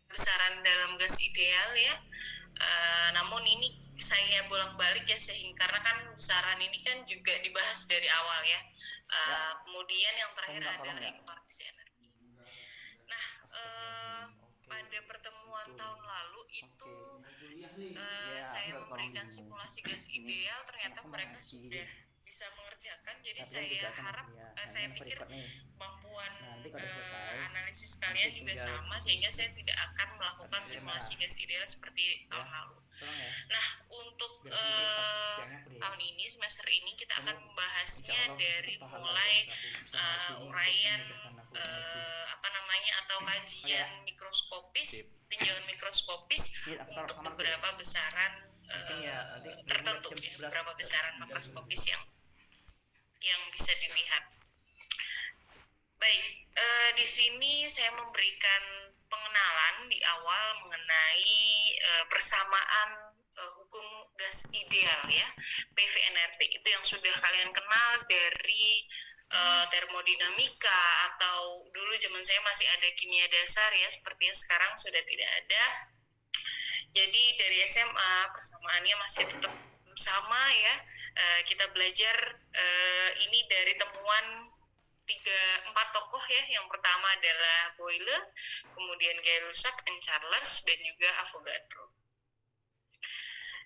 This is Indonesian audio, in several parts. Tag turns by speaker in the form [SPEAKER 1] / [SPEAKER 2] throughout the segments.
[SPEAKER 1] besaran dalam gas ideal ya. Namun ini saya bolak-balik ya, sehingga karena kan besaran ini kan juga dibahas dari awal ya.
[SPEAKER 2] Ya,
[SPEAKER 1] Kemudian yang
[SPEAKER 2] saya
[SPEAKER 1] terakhir
[SPEAKER 2] minta tolong
[SPEAKER 1] adalah
[SPEAKER 2] ya.
[SPEAKER 1] ecopartisi energi. Nah,
[SPEAKER 2] Astagfirullahaladzim. Oke,
[SPEAKER 1] pada pertemuan
[SPEAKER 2] itu.
[SPEAKER 1] tahun lalu itu
[SPEAKER 2] Oke. Iya, aku
[SPEAKER 1] saya
[SPEAKER 2] minta tolong
[SPEAKER 1] memberikan
[SPEAKER 2] gini.
[SPEAKER 1] simulasi gas
[SPEAKER 2] Gini,
[SPEAKER 1] ideal, ternyata
[SPEAKER 2] anakku mau
[SPEAKER 1] mereka
[SPEAKER 2] ngaji.
[SPEAKER 1] sudah bisa mengerjakan. Jadi
[SPEAKER 2] Tapi kan
[SPEAKER 1] saya
[SPEAKER 2] juga saya mau
[SPEAKER 1] harap,
[SPEAKER 2] kuliah. Nah, ini
[SPEAKER 1] saya
[SPEAKER 2] handphone
[SPEAKER 1] pikir
[SPEAKER 2] record nih.
[SPEAKER 1] kemampuan
[SPEAKER 2] Nah, nanti kalau udah selesai,
[SPEAKER 1] analisis
[SPEAKER 2] nanti
[SPEAKER 1] kalian juga
[SPEAKER 2] tinggal
[SPEAKER 1] sama, sehingga saya tidak akan melakukan
[SPEAKER 2] titik merah.
[SPEAKER 1] simulasi gas ideal seperti
[SPEAKER 2] Ya,
[SPEAKER 1] tahun lalu.
[SPEAKER 2] tolong ya.
[SPEAKER 1] Nah, untuk
[SPEAKER 2] Biar aku nanti pas siangnya kuliah.
[SPEAKER 1] tahun ini, semester ini kita
[SPEAKER 2] Kamu
[SPEAKER 1] akan
[SPEAKER 2] insya
[SPEAKER 1] membahasnya
[SPEAKER 2] Allah
[SPEAKER 1] dari
[SPEAKER 2] dapat pahala
[SPEAKER 1] mulai
[SPEAKER 2] guys. Aku bisa ngaji ini untuk
[SPEAKER 1] uraian
[SPEAKER 2] memudahkan aku ngaji.
[SPEAKER 1] apa namanya, atau
[SPEAKER 2] Oke ya.
[SPEAKER 1] kajian mikroskopis,
[SPEAKER 2] Sip.
[SPEAKER 1] tinjauan mikroskopis
[SPEAKER 2] Ini aku taruh
[SPEAKER 1] untuk
[SPEAKER 2] kamarku ya.
[SPEAKER 1] beberapa besaran
[SPEAKER 2] Mungkin ya nanti mulai
[SPEAKER 1] tertentu
[SPEAKER 2] jam
[SPEAKER 1] ya,
[SPEAKER 2] 11.
[SPEAKER 1] beberapa besaran makroskopis yang bisa dilihat. Baik, di sini saya memberikan pengenalan di awal mengenai persamaan hukum gas ideal ya, PVNRT. Itu yang sudah kalian kenal dari termodinamika, atau dulu zaman saya masih ada kimia dasar ya, sepertinya sekarang sudah tidak ada. Jadi dari SMA persamaannya masih tetap sama ya. Kita belajar ini dari temuan 4 tokoh ya. Yang pertama adalah Boyle, kemudian Gay-Lussac, Charles, dan juga Avogadro.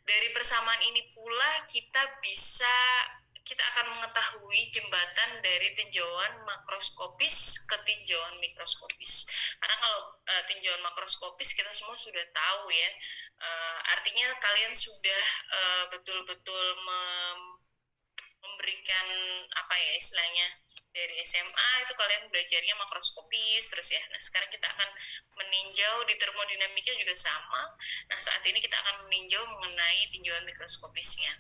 [SPEAKER 1] Dari persamaan ini pula kita akan mengetahui jembatan dari tinjauan makroskopis ke tinjauan mikroskopis. Karena kalau tinjauan makroskopis kita semua sudah tahu ya, artinya kalian sudah betul-betul memberikan apa ya istilahnya, dari SMA itu kalian belajarnya makroskopis terus ya. Nah, sekarang kita akan meninjau di termodinamika juga sama. Nah, saat ini kita akan meninjau mengenai tinjauan mikroskopisnya.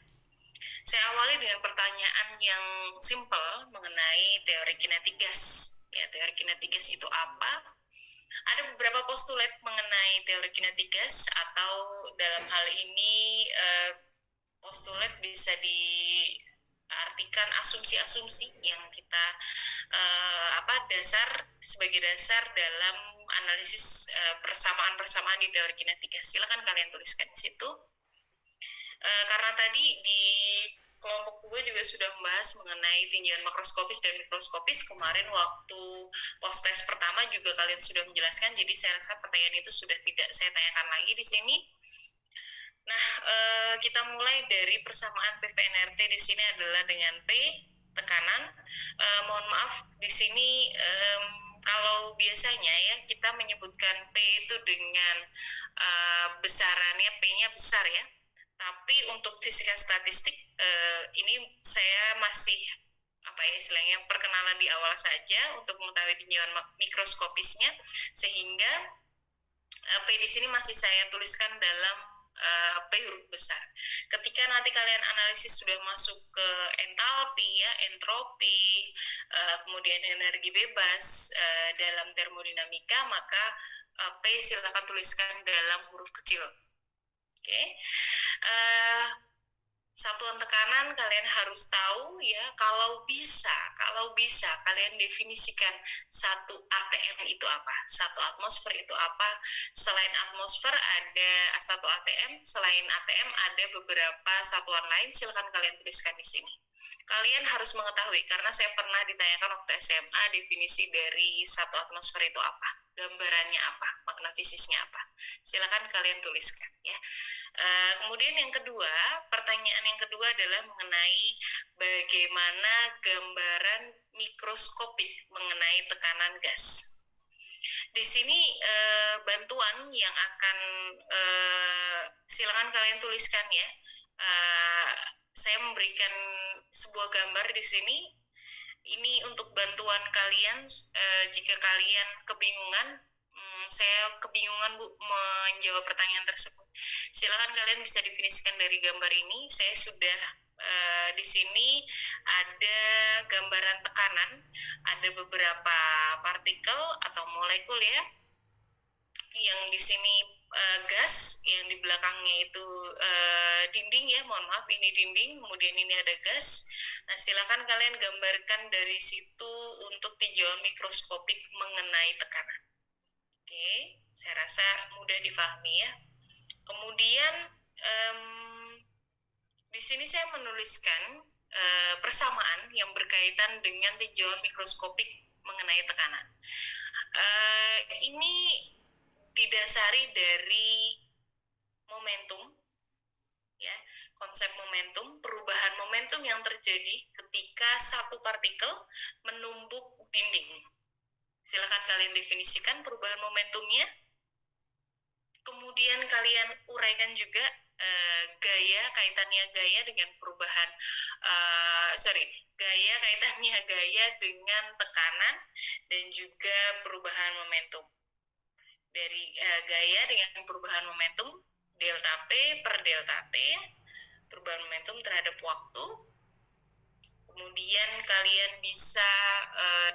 [SPEAKER 1] Saya awali dengan pertanyaan yang simpel mengenai teori kinetik gas. Ya, teori kinetik gas itu apa? Ada beberapa postulat mengenai teori kinetik gas, atau dalam hal ini postulat bisa diartikan asumsi-asumsi yang kita sebagai dasar dalam analisis persamaan-persamaan di teori kinetik gas. Silakan kalian tuliskan di situ. Karena tadi di kelompok gue juga sudah membahas mengenai tinjauan makroskopis dan mikroskopis. Kemarin waktu post-test pertama juga kalian sudah menjelaskan, jadi saya rasa pertanyaan itu sudah tidak saya tanyakan lagi di sini. Nah, kita mulai dari persamaan PVNRT di sini adalah dengan P, tekanan. Mohon maaf, di sini kalau biasanya ya kita menyebutkan P itu dengan besarannya, P-nya besar ya. Tapi untuk fisika statistik ini saya masih istilahnya perkenalan di awal saja untuk mengetahui tinjauan mikroskopisnya, sehingga P di sini masih saya tuliskan dalam P huruf besar. Ketika nanti kalian analisis sudah masuk ke entalpi ya, entropi, kemudian energi bebas dalam termodinamika, maka P silakan tuliskan dalam huruf kecil. Oke. Satuan tekanan kalian harus tahu ya. Kalau bisa kalian definisikan satu ATM itu apa, satu atmosfer itu apa. Selain atmosfer ada satu ATM, selain ATM ada beberapa satuan lain. Silakan kalian tuliskan di sini. Kalian harus mengetahui, karena saya pernah ditanyakan waktu SMA definisi dari satu atmosfer itu apa, gambarannya apa, makna fisisnya apa. Silakan kalian tuliskan ya. Kemudian yang kedua, pertanyaan yang kedua adalah mengenai bagaimana gambaran mikroskopik mengenai tekanan gas. Di sini bantuan yang akan silakan kalian tuliskan ya. Saya memberikan sebuah gambar di sini. Ini untuk bantuan kalian jika kalian kebingungan. Saya kebingungan Bu menjawab pertanyaan tersebut. Silakan kalian bisa definisikan dari gambar ini. Saya sudah di sini ada gambaran tekanan, ada beberapa partikel atau molekul ya, yang di sini gas, yang di belakangnya itu dinding ya, mohon maaf ini dinding, kemudian ini ada gas. Nah, silakan kalian gambarkan dari situ untuk tinjauan mikroskopik mengenai tekanan. Oke. Saya rasa mudah difahami ya. Kemudian di sini saya menuliskan persamaan yang berkaitan dengan tinjauan mikroskopik mengenai tekanan. Ini didasari dari momentum, ya, konsep momentum, perubahan momentum yang terjadi ketika satu partikel menumbuk dinding. Silakan kalian definisikan perubahan momentumnya. Kemudian kalian uraikan juga kaitannya gaya dengan perubahan kaitannya gaya dengan tekanan dan juga perubahan momentum. Dari gaya dengan perubahan momentum delta P per delta T, perubahan momentum terhadap waktu. Kemudian kalian bisa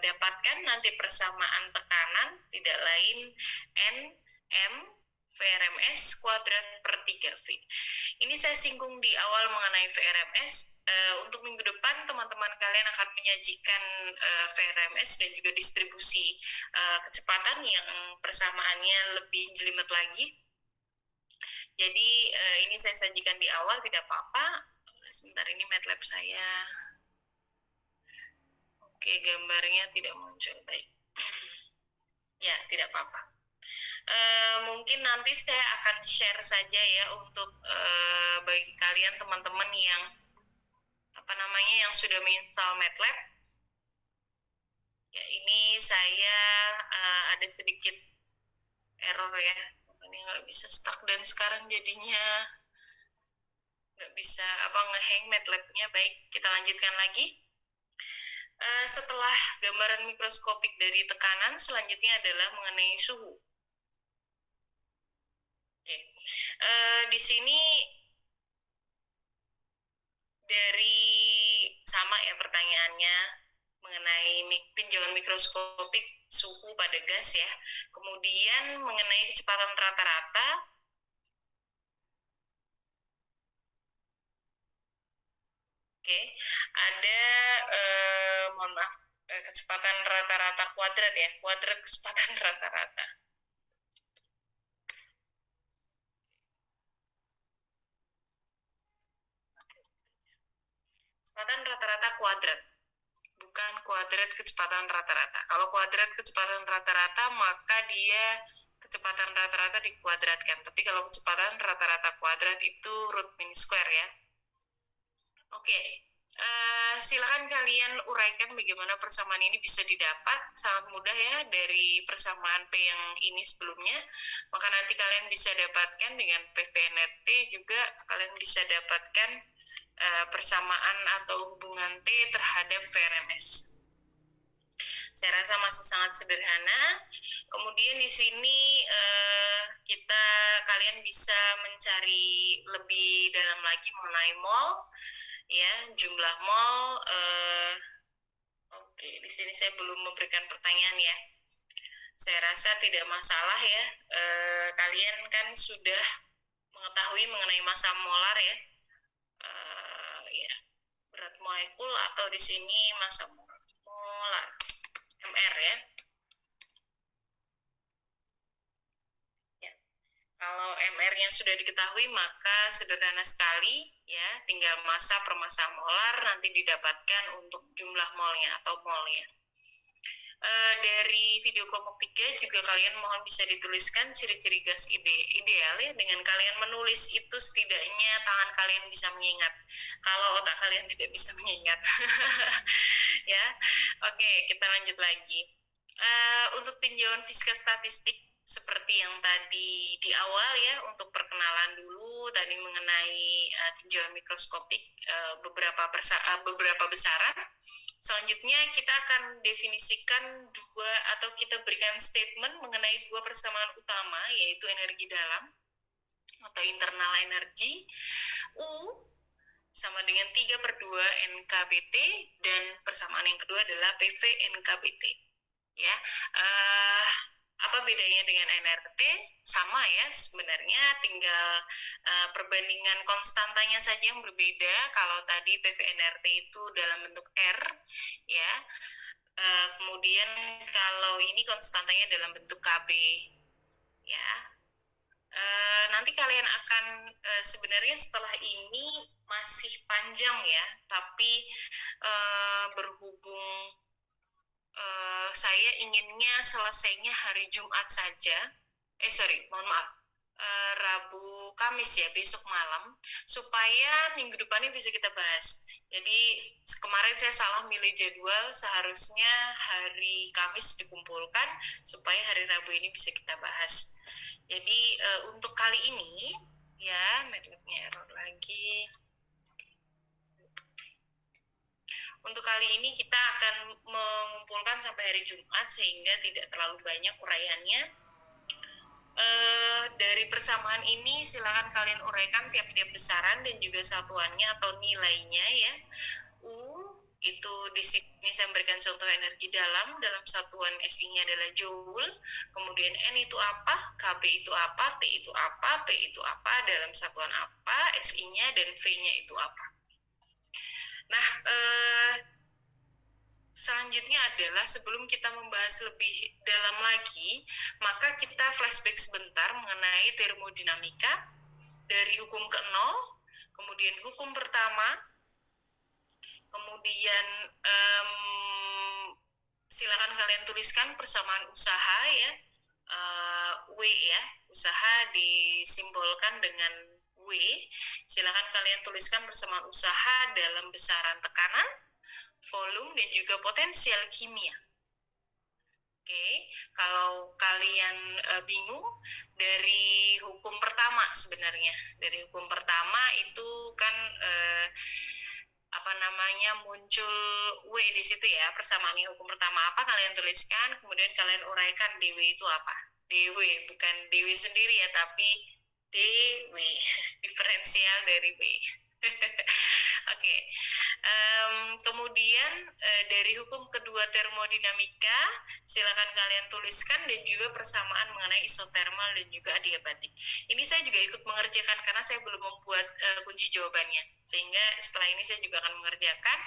[SPEAKER 1] dapatkan nanti persamaan tekanan tidak lain N M VRMS kuadrat per 3V. Ini saya singgung di awal mengenai VRMS. Untuk minggu depan teman-teman kalian akan menyajikan VRMS dan juga distribusi kecepatan yang persamaannya lebih jelimet lagi. Jadi ini saya sajikan di awal, tidak apa-apa. Sebentar, ini MATLAB saya. Oke, gambarnya tidak muncul. Baik. Ya, tidak apa-apa. Mungkin nanti saya akan share saja ya untuk bagi kalian teman-teman yang yang sudah menginstal MATLAB. Ya, ini saya ada sedikit error ya. Ini nggak bisa stuck dan sekarang jadinya nggak bisa ngehang MATLAB-nya. Baik, kita lanjutkan lagi. Setelah gambaran mikroskopik dari tekanan, selanjutnya adalah mengenai suhu. Oke. Di sini dari sama ya pertanyaannya mengenai tinjauan mikroskopik suhu pada gas ya. Kemudian mengenai kecepatan rata-rata. Oke, ada mohon maaf, kecepatan rata-rata kuadrat ya, kuadrat kecepatan rata-rata. Kecepatan rata-rata kuadrat, bukan kuadrat kecepatan rata-rata. Kalau kuadrat kecepatan rata-rata, maka dia kecepatan rata-rata dikuadratkan. Tapi kalau kecepatan rata-rata kuadrat itu root mean square ya. Oke, silakan kalian uraikan bagaimana persamaan ini bisa didapat. Sangat mudah ya, dari persamaan P yang ini sebelumnya. Maka nanti kalian bisa dapatkan dengan PV-NRT juga, kalian bisa dapatkan persamaan atau hubungan T terhadap VRMS. Saya rasa masih sangat sederhana. Kemudian di sini kalian bisa mencari lebih dalam lagi mengenai mol, ya, jumlah mol. Oke, di sini saya belum memberikan pertanyaan ya. Saya rasa tidak masalah ya. Kalian kan sudah mengetahui mengenai massa molar ya. Ya, berat molekul atau di sini massa molar, MR ya. Kalau MR-nya sudah diketahui, maka sederhana sekali ya, tinggal massa per massa molar nanti didapatkan untuk jumlah molnya atau molnya. Dari video kelompok 3 juga kalian mohon bisa dituliskan ciri-ciri gas ideal ya. Dengan kalian menulis itu setidaknya tangan kalian bisa mengingat. Kalau otak kalian tidak bisa mengingat. Ya, oke, kita lanjut lagi. Untuk tinjauan fisika statistik seperti yang tadi di awal ya, untuk perkenalan dulu tadi mengenai tinjauan mikroskopik beberapa besaran. Selanjutnya kita akan definisikan atau kita berikan statement mengenai dua persamaan utama, yaitu energi dalam atau internal energy, U sama dengan 3/2 NKBT, dan persamaan yang kedua adalah PV NKBT. Ya, apa bedanya dengan NRT? Sama ya sebenarnya, tinggal perbandingan konstantanya saja yang berbeda. Kalau tadi PV NRT itu dalam bentuk R ya, kemudian kalau ini konstantanya dalam bentuk KB ya. Nanti kalian akan sebenarnya setelah ini masih panjang ya, tapi berhubung saya inginnya selesainya hari Jumat saja. Mohon maaf. Rabu Kamis ya, besok malam, supaya minggu depannya bisa kita bahas. Jadi kemarin saya salah milih jadwal, seharusnya hari Kamis dikumpulkan supaya hari Rabu ini bisa kita bahas. Jadi untuk kali ini ya, networknya error lagi. Untuk kali ini kita akan mengumpulkan sampai hari Jumat sehingga tidak terlalu banyak uraiannya. Dari persamaan ini silakan kalian uraikan tiap-tiap besaran dan juga satuannya atau nilainya ya. U itu di sini saya memberikan contoh energi dalam satuan SI-nya adalah joule, kemudian N itu apa, KB itu apa, T itu apa, P itu apa, dalam satuan apa, SI-nya dan V-nya itu apa. Nah, selanjutnya adalah sebelum kita membahas lebih dalam lagi, maka kita flashback sebentar mengenai termodinamika dari hukum ke-0, kemudian hukum pertama, kemudian silakan kalian tuliskan persamaan usaha ya, W ya, usaha disimbolkan dengan W. Silakan kalian tuliskan persamaan usaha dalam besaran tekanan, volume, dan juga potensial kimia. Oke, kalau kalian bingung dari hukum pertama sebenarnya, dari hukum pertama itu kan muncul W di situ ya, persamaan hukum pertama apa kalian tuliskan, kemudian kalian uraikan DW itu apa. DW bukan DW sendiri ya, tapi DW, diferensial dari W. Oke. Kemudian dari hukum kedua termodinamika silakan kalian tuliskan dan juga persamaan mengenai isotermal dan juga adiabatik. Ini saya juga ikut mengerjakan karena saya belum membuat kunci jawabannya, sehingga setelah ini saya juga akan mengerjakan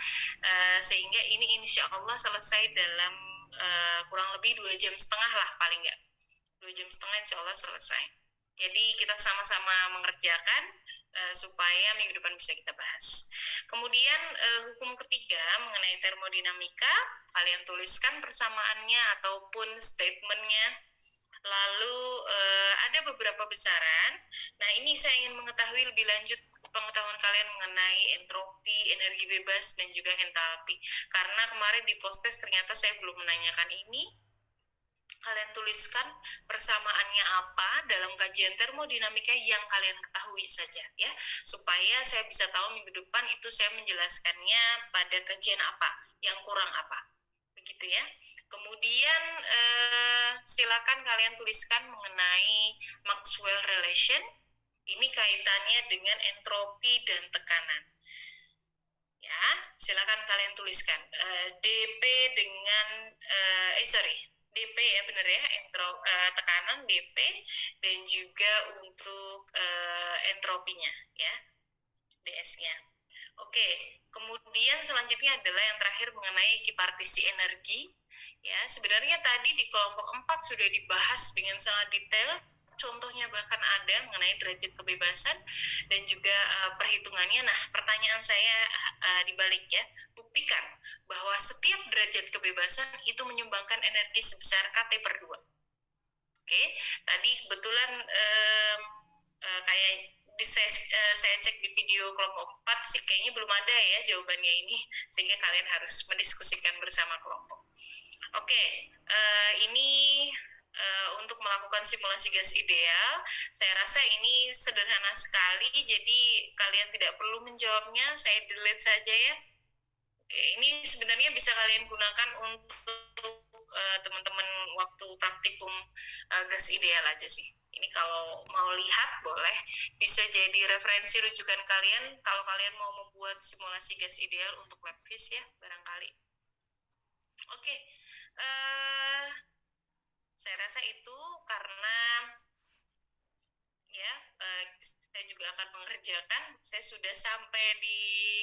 [SPEAKER 1] sehingga ini insya Allah selesai dalam kurang lebih 2,5 jam lah paling nggak. 2,5 jam insya Allah selesai. Jadi kita sama-sama mengerjakan supaya minggu depan bisa kita bahas. Kemudian hukum ketiga mengenai termodinamika, kalian tuliskan persamaannya ataupun statementnya. Lalu ada beberapa besaran. Nah, ini saya ingin mengetahui lebih lanjut pengetahuan kalian mengenai entropi, energi bebas, dan juga entalpi. Karena kemarin di post-test ternyata saya belum menanyakan ini. Kalian tuliskan persamaannya apa dalam kajian termodinamika yang kalian ketahui saja ya, supaya saya bisa tahu minggu depan itu saya menjelaskannya pada kajian apa, yang kurang apa, begitu ya. Kemudian silakan kalian tuliskan mengenai Maxwell relation. Ini kaitannya dengan entropi dan tekanan. Ya, silakan kalian tuliskan DP dengan DP ya, benar ya, tekanan DP dan juga untuk entropinya ya, DS-nya. Oke, kemudian selanjutnya adalah yang terakhir mengenai kipartisi energi. Ya, sebenarnya tadi di kelompok 4 sudah dibahas dengan sangat detail, contohnya bahkan ada mengenai derajat kebebasan dan juga perhitungannya. Nah, pertanyaan saya dibalik ya, buktikan bahwa setiap derajat kebebasan itu menyumbangkan energi sebesar KT per 2. Oke, tadi kebetulan kayak saya cek di video kelompok 4 sih kayaknya belum ada ya jawabannya ini, sehingga kalian harus mendiskusikan bersama kelompok. Oke, ini untuk melakukan simulasi gas ideal, saya rasa ini sederhana sekali, jadi kalian tidak perlu menjawabnya, saya delete saja ya. Oke, ini sebenarnya bisa kalian gunakan untuk teman-teman waktu praktikum gas ideal aja sih. Ini kalau mau lihat boleh, bisa jadi referensi rujukan kalian kalau kalian mau membuat simulasi gas ideal untuk LabVis ya, barangkali. Oke, saya rasa itu karena ya saya juga akan mengerjakan.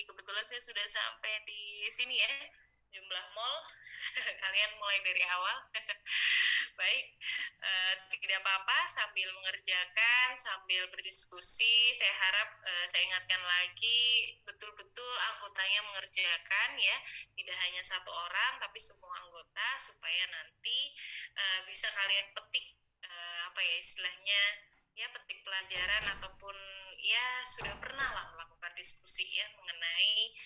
[SPEAKER 1] Kebetulan saya sudah sampai di sini ya. jumlah mol. Kalian mulai dari awal. Baik, tidak apa-apa sambil mengerjakan, sambil berdiskusi. Saya harap saya ingatkan lagi betul-betul anggotanya mengerjakan ya, tidak hanya satu orang tapi semua anggota supaya nanti bisa kalian petik apa ya istilahnya ya petik pelajaran ataupun ya sudah pernah lah melakukan diskusi ya mengenai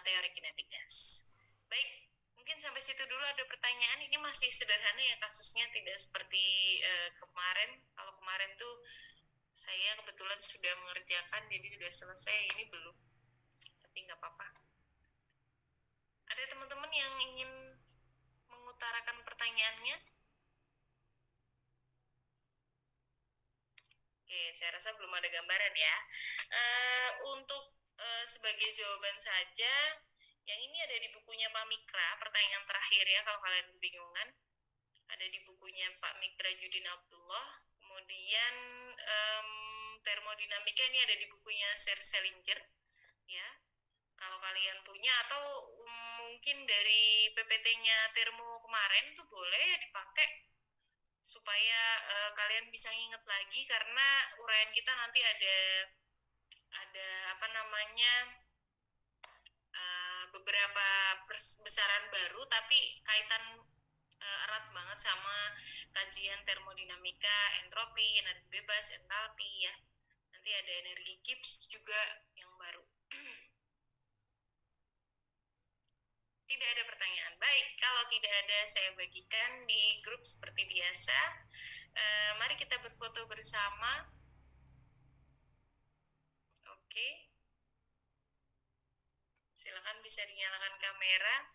[SPEAKER 1] teori kinetik gas. Baik, mungkin sampai situ dulu ada pertanyaan. Ini masih sederhana ya kasusnya, tidak seperti kemarin. Kalau kemarin tuh saya kebetulan sudah mengerjakan jadi sudah selesai, ini belum. Tapi nggak apa-apa. Ada teman-teman yang ingin mengutarakan pertanyaannya? Oke, saya rasa belum ada gambaran ya. Untuk sebagai jawaban saja, yang ini ada di bukunya Pak Mikra, pertanyaan terakhir ya kalau kalian kebingungan. Ada di bukunya Pak Mikra Judin Abdullah. Kemudian termodinamika ini ada di bukunya Sir Selinger ya. Kalau kalian punya atau mungkin dari PPT-nya termo kemarin tuh boleh dipakai supaya kalian bisa nginget lagi karena uraian kita nanti ada apa namanya beberapa besaran baru tapi kaitan erat banget sama kajian termodinamika, entropi, energi bebas, entalpi ya. Nanti ada energi Gibbs juga yang baru. Tidak ada pertanyaan. Baik, kalau tidak ada saya bagikan di grup seperti biasa. Mari kita berfoto bersama. Oke. Silakan bisa dinyalakan kamera.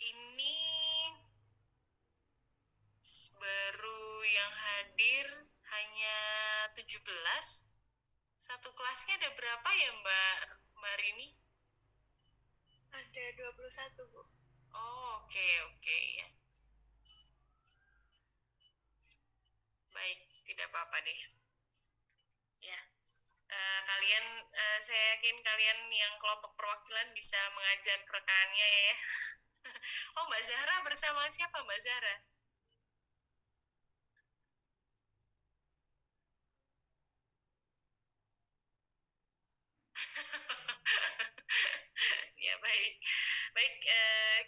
[SPEAKER 1] Ini baru yang hadir hanya 17. Satu kelasnya ada berapa ya Mbak Rini?
[SPEAKER 3] Ada 21, Bu.
[SPEAKER 1] Oh, oke ya. Baik, tidak apa-apa deh. Ya. Kalian saya yakin kalian yang kelompok perwakilan bisa mengajak rekannya ya. Oh, Mbak Zahra bersama siapa Mbak Zahra? Ya baik, baik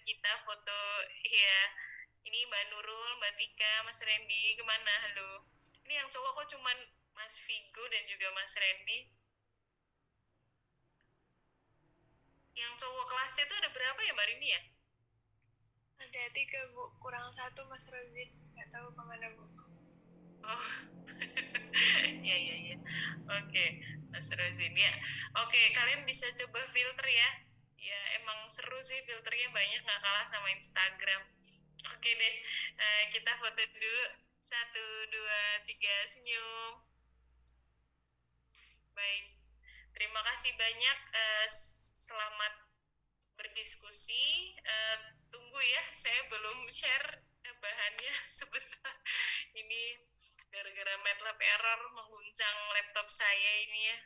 [SPEAKER 1] kita foto ya. Ini Mbak Nurul, Mbak Tika, Mas Randy kemana? Halo. Ini yang cowok kok cuman Mas Vigo dan juga Mas Randy. Yang cowok kelasnya itu ada berapa ya Mbak Rini ya?
[SPEAKER 3] Ada 3, Bu. Kurang 1 Mas Rozin. Nggak tahu kemana, Bu.
[SPEAKER 1] Oh, ya. Oke, Mas Rozin ya. Oke, kalian bisa coba filter ya. Ya, emang seru sih filternya banyak, nggak kalah sama Instagram. Oke deh, kita foto dulu. 1, 2, 3, senyum. Baik, terima kasih banyak. Selamat berdiskusi. Tunggu ya, saya belum share bahannya sebentar. Ini gara-gara MATLAB error mengguncang laptop saya ini ya.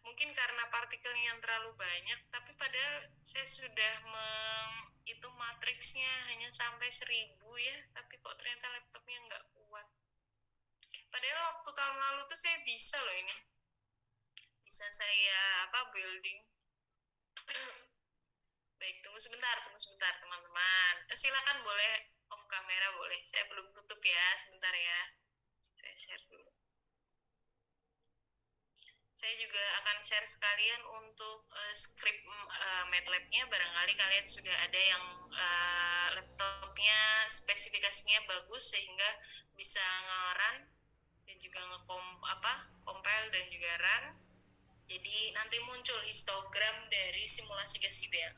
[SPEAKER 1] Mungkin karena partikelnya yang terlalu banyak, tapi padahal saya sudah menghitung matriksnya hanya sampai 1000 ya, tapi kok ternyata laptopnya nggak kuat. Padahal waktu tahun lalu tuh saya bisa loh ini. Bisa saya building. Baik, tunggu sebentar teman-teman. Silakan boleh off kamera boleh. Saya belum tutup ya, sebentar ya. Saya share dulu. Saya juga akan share sekalian untuk script MATLAB-nya. Barangkali kalian sudah ada yang laptopnya spesifikasinya bagus sehingga bisa nge-run dan juga compile dan juga run. Jadi nanti muncul histogram dari simulasi gas ideal.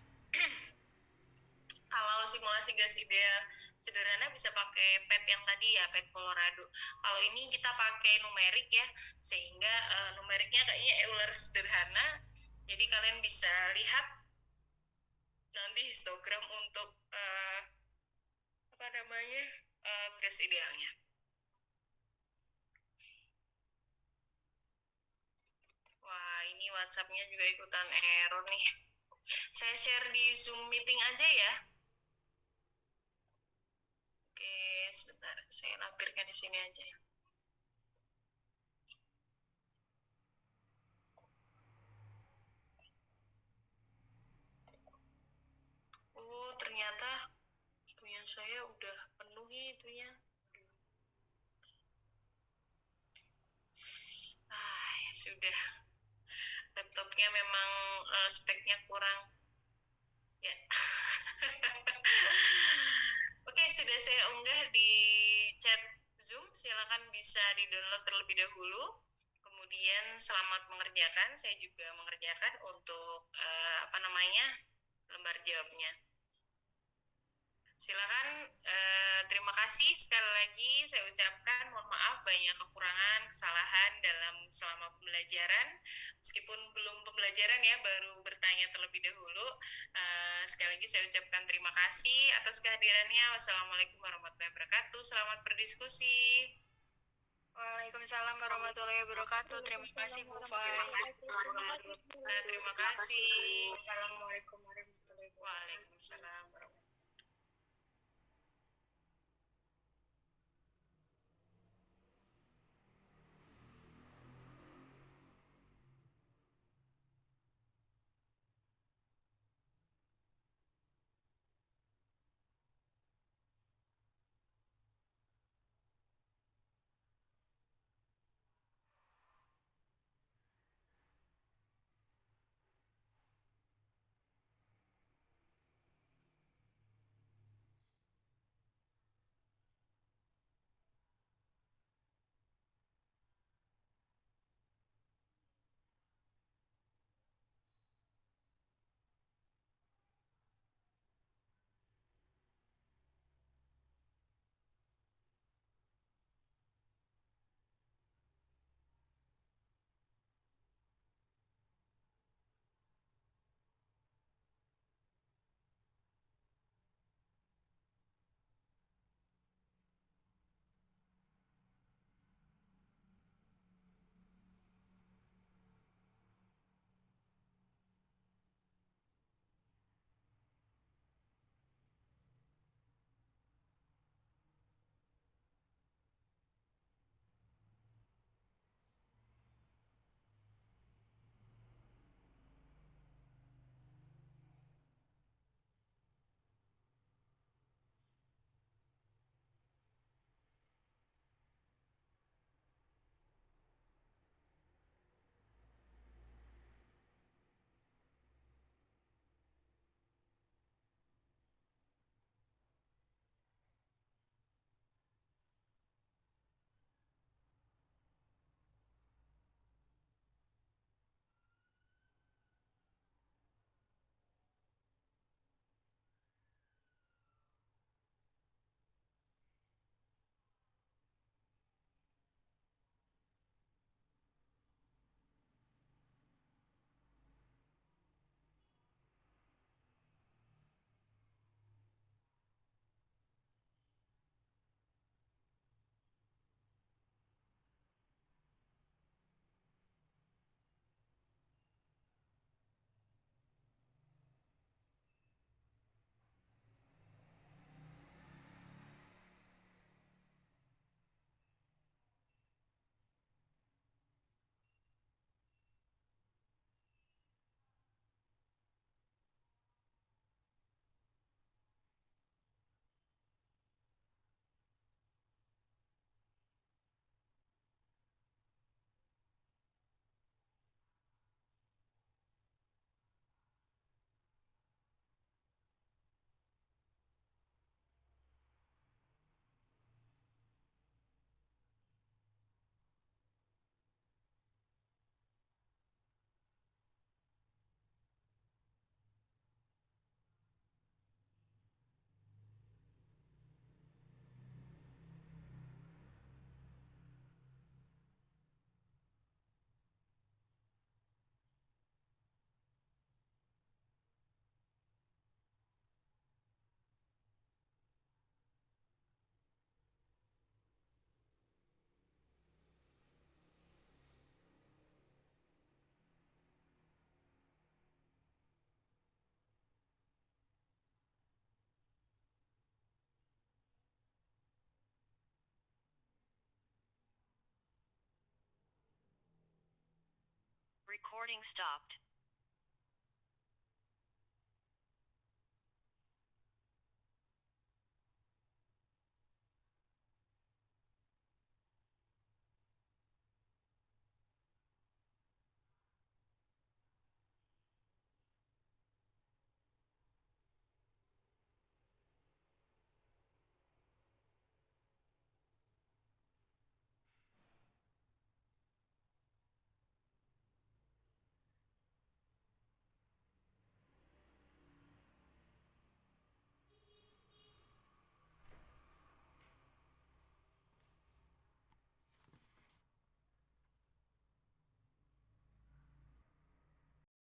[SPEAKER 1] Kalau simulasi gas ideal sederhana bisa pakai pet yang tadi ya, pet Colorado. Kalau ini kita pakai numerik ya, sehingga numeriknya kayaknya Euler sederhana. Jadi kalian bisa lihat nanti histogram untuk apa namanya gas idealnya. Wah, ini WhatsApp-nya juga ikutan error nih. Saya share di Zoom meeting aja ya. Oke, sebentar. Saya lampirkan di sini aja. Oh, ternyata punya saya udah penuh itunya. Ya sudah. Laptopnya memang speknya kurang. Ya. Oke, sudah saya unggah di chat Zoom. Silakan bisa di-download terlebih dahulu. Kemudian selamat mengerjakan. Saya juga mengerjakan untuk apa namanya lembar jawabnya. Silakan, terima kasih sekali lagi saya ucapkan mohon maaf banyak kekurangan, kesalahan selama pembelajaran. Meskipun belum pembelajaran ya, baru bertanya terlebih dahulu. Sekali lagi saya ucapkan terima kasih atas kehadirannya. Wassalamualaikum warahmatullahi wabarakatuh. Selamat berdiskusi.
[SPEAKER 3] Waalaikumsalam warahmatullahi wabarakatuh. Terima kasih Bu Fai.
[SPEAKER 1] Terima kasih.
[SPEAKER 3] Assalamualaikum warahmatullahi wabarakatuh.
[SPEAKER 1] Waalaikumsalam warahmatullahi wabarakatuh.
[SPEAKER 4] Recording stopped.